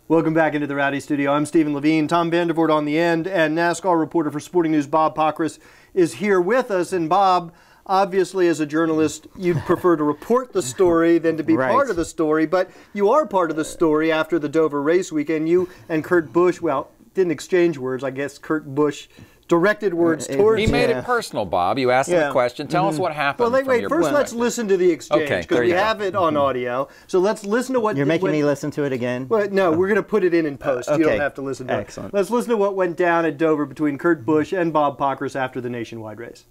Welcome back into the Rowdy studio. I'm Steven Levine, Tom Voort on the end, and NASCAR reporter for Sporting News Bob Pockrass is here with us. And Bob, obviously as a journalist, you'd prefer to report the story than to be part of the story, but you are part of the story after the Dover race weekend. You and Kurt Busch, well, didn't exchange words. I guess Kurt Busch directed words towards you. He made it personal, Bob. You asked him a question. Tell us what happened. Well, wait, first let's listen to the exchange, because we have it on audio. So let's listen to what... You're making me listen to it again? Well, no, we're going to put it in post. You don't have to listen to it. Let's listen to what went down at Dover between Kurt Busch and Bob Pockrass after the nationwide race.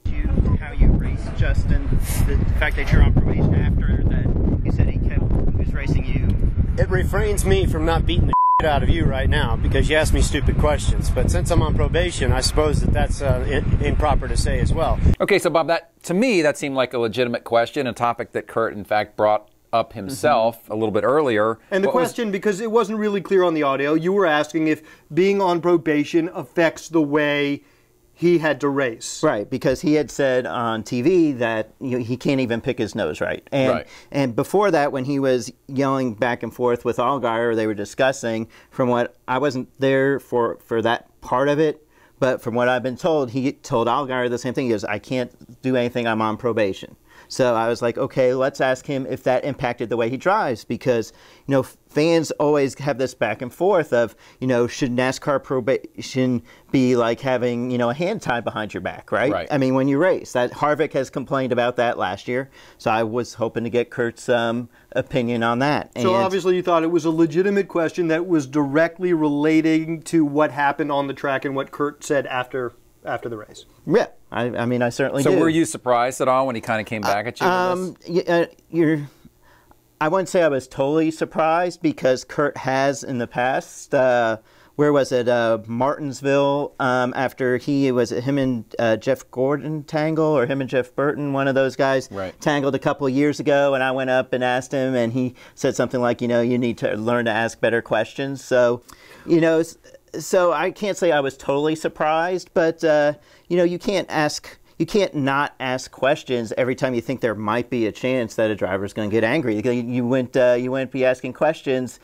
How you raced Justin, the fact that you're on probation after that, you said he was racing you. It refrains me from not beating the out of you right now because you asked me stupid questions, but since I'm on probation, I suppose that's improper to say as well. Okay, so Bob, to me that seemed like a legitimate question, a topic that Kurt in fact brought up himself a little bit earlier. And the question, because it wasn't really clear on the audio, you were asking if being on probation affects the way he had to race. Right, because he had said on TV that he can't even pick his nose right. And before that, when he was yelling back and forth with Allgaier, they were discussing, from what I wasn't there for that part of it, but from what I've been told, he told Allgaier the same thing. He goes, I can't do anything, I'm on probation. So I was like, okay, let's ask him if that impacted the way he drives, because, fans always have this back and forth of, should NASCAR probation be like having, a hand tied behind your back, right? I mean, when you race. Harvick has complained about that last year, so I was hoping to get Kurt's opinion on that. So obviously you thought it was a legitimate question that was directly relating to what happened on the track and what Kurt said after the race. Yeah, I mean, I certainly did. So were you surprised at all when he kind of came back at you? I wouldn't say I was totally surprised, because Kurt has in the past, where was it, Martinsville, after him and Jeff Gordon tangle, or him and Jeff Burton, one of those guys, tangled a couple of years ago, and I went up and asked him, and he said something like, you need to learn to ask better questions. So, so I can't say I was totally surprised, but you can't not ask questions every time you think there might be a chance that a driver's going to get angry. You wouldn't be asking questions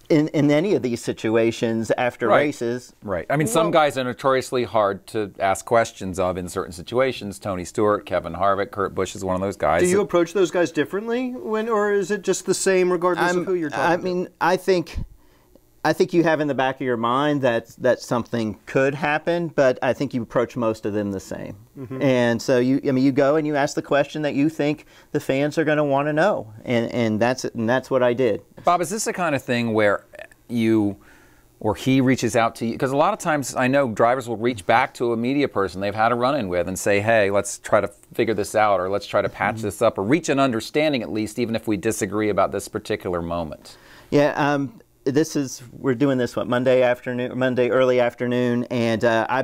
in any of these situations after races. Right. I mean, some guys are notoriously hard to ask questions of in certain situations. Tony Stewart, Kevin Harvick, Kurt Busch is one of those guys. Do you approach those guys differently, or is it just the same regardless of who you're talking to? I mean, I think you have in the back of your mind that something could happen, but I think you approach most of them the same. And so you go and you ask the question that you think the fans are going to want to know, and that's what I did. Bob, is this the kind of thing where you or he reaches out to you? Because a lot of times I know drivers will reach back to a media person they've had a run-in with and say, hey, let's try to figure this out, or let's try to patch this up, or reach an understanding at least, even if we disagree about this particular moment. Yeah. We're doing this Monday early afternoon, and I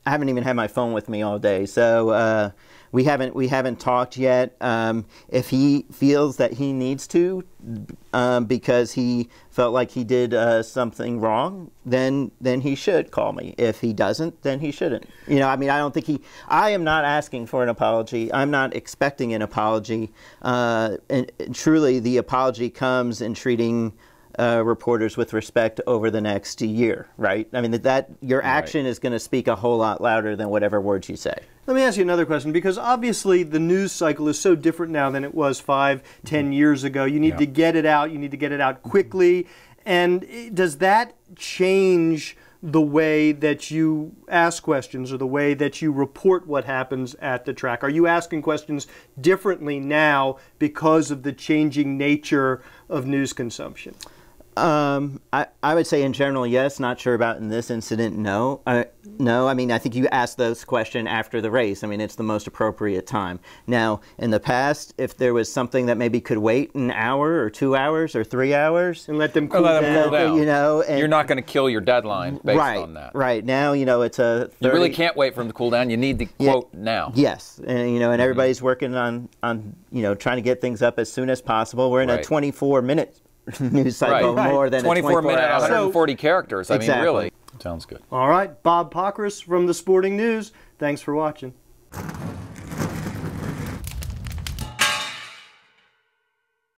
haven't even had my phone with me all day, so we haven't talked yet. If he feels that he needs to, because he felt like he did something wrong, then he should call me. If he doesn't, then he shouldn't. I mean, I am not asking for an apology. I'm not expecting an apology. And truly, the apology comes in treating reporters with respect over the next year, right? I mean, your action is going to speak a whole lot louder than whatever words you say. Let me ask you another question, because obviously the news cycle is so different now than it was 5, 10 years ago. You need to get it out. You need to get it out quickly. And does that change the way that you ask questions or the way that you report what happens at the track? Are you asking questions differently now because of the changing nature of news consumption? I would say in general, yes. Not sure about in this incident, no. No, I mean, I think you ask those questions after the race. I mean, it's the most appropriate time. Now, in the past, if there was something that maybe could wait an hour or 2 hours or 3 hours. And let them cool down. And you're not going to kill your deadline based on that. Right. Now, it's a 30... You really can't wait for them to cool down. You need the quote now. Yes. And, and everybody's working on trying to get things up as soon as possible. We're in a 24-minute news cycle, more than 24 minute, 140 characters. I mean, really. Sounds good. All right, Bob Pockrass from the Sporting News. Thanks for watching.